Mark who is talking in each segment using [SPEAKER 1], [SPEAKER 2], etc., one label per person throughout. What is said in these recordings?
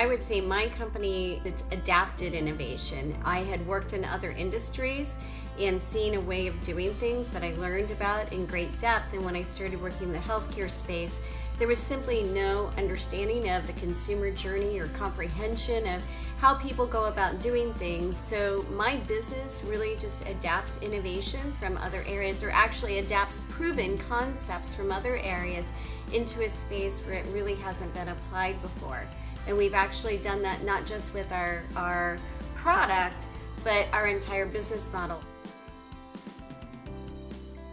[SPEAKER 1] I would say my company, it's adapted innovation. I had worked in other industries and seen a way of doing things that I learned about in great depth. And when I started working in the healthcare space, there was simply no understanding of the consumer journey or comprehension of how people go about doing things. So my business really just adapts innovation from other areas, or actually adapts proven concepts from other areas into a space where it really hasn't been applied before. And we've actually done that not just with our product, but our entire business model.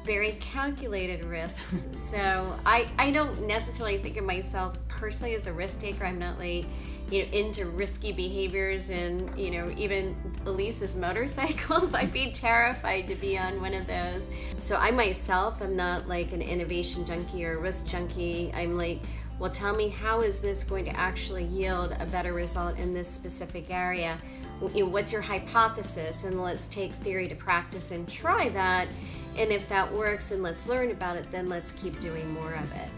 [SPEAKER 1] Very calculated risks. So I don't necessarily think of myself personally as a risk taker. I'm not like, into risky behaviors and, even Elise's motorcycles. I'd be terrified to be on one of those. So I myself am not like an innovation junkie or a risk junkie. I'm like, well, tell me, how is this going to actually yield a better result in this specific area? What's your hypothesis? And let's take theory to practice and try that. And if that works and let's learn about it, then let's keep doing more of it.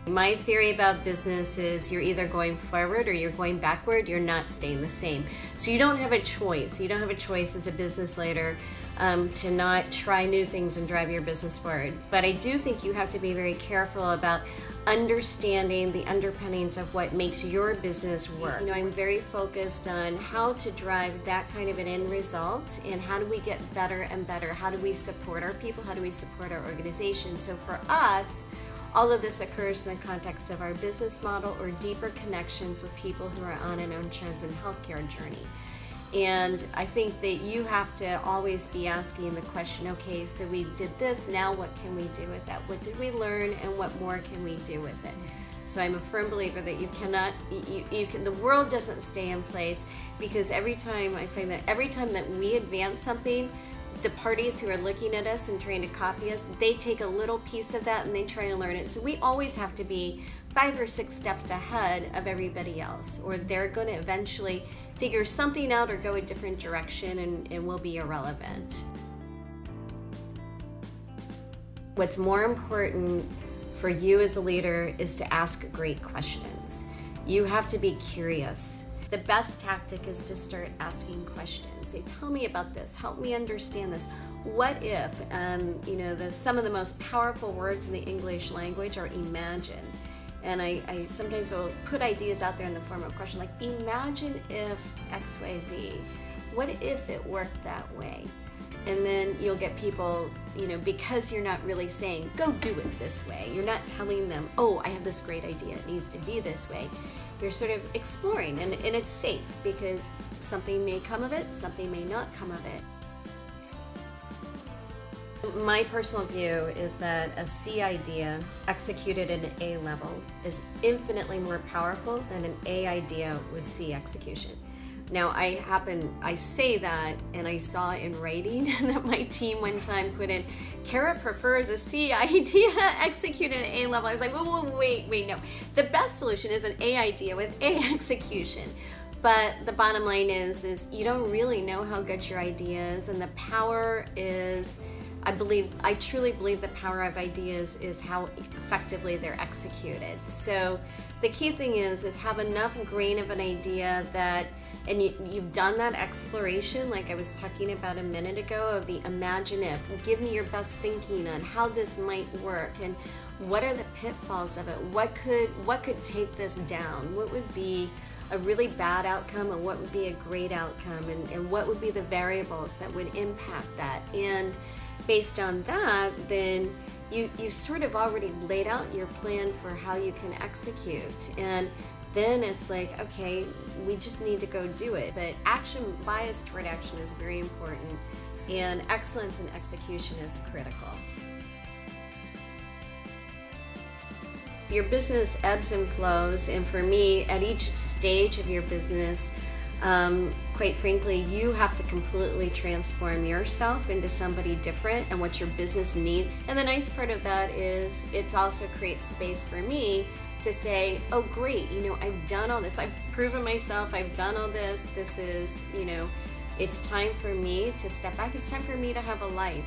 [SPEAKER 1] My theory about business is you're either going forward or you're going backward. You're not staying the same. So you don't have a choice. You don't have a choice as a business leader to not try new things and drive your business forward. But I do think you have to be very careful about understanding the underpinnings of what makes your business work. I'm very focused on how to drive that kind of an end result, and how do we get better and better? How do we support our people? How do we support our organization? So for us, all of this occurs in the context of our business model or deeper connections with people who are on an unchosen healthcare journey. And I think that you have to always be asking the question, okay, so we did this, now what can we do with that? What did we learn, and what more can we do with it? So I'm a firm believer that you cannot, the world doesn't stay in place, because I find that every time that we advance something, the parties who are looking at us and trying to copy us, they take a little piece of that and they try to learn it. So we always have to be 5 or 6 steps ahead of everybody else, or they're going to eventually figure something out or go a different direction and will be irrelevant. What's more important for you as a leader is to ask great questions. You have to be curious. The best tactic is to start asking questions. Say, tell me about this, help me understand this. What if? Some of the most powerful words in the English language are imagine. And I sometimes will put ideas out there in the form of a question, like, imagine if XYZ, what if it worked that way? And then you'll get people, because you're not really saying, go do it this way. You're not telling them, oh, I have this great idea, it needs to be this way. You're sort of exploring, and it's safe, because something may come of it, something may not come of it. My personal view is that a C idea executed at an A level is infinitely more powerful than an A idea with C execution. Now, I say that, and I saw in writing that my team one time put in, Kara prefers a C idea executed at an A level. I was like, whoa, wait, no. The best solution is an A idea with A execution. But the bottom line is you don't really know how good your idea is, and the power is, I truly believe the power of ideas is how effectively they're executed. So the key thing is have enough grain of an idea that, and you've done that exploration, like I was talking about a minute ago, of the imagine if. Give me your best thinking on how this might work, and what are the pitfalls of it? What could take this down? What would be a really bad outcome, and what would be a great outcome, and what would be the variables that would impact that? And based on that, then you sort of already laid out your plan for how you can execute. And then it's like, okay, we just need to go do it. But bias toward action is very important, and excellence in execution is critical. Your business ebbs and flows, and for me, at each stage of your business, quite frankly, you have to completely transform yourself into somebody different and what your business needs. And the nice part of that is it also creates space for me to say, oh great, I've done all this, I've proven myself, I've done all this, this is, it's time for me to step back, it's time for me to have a life.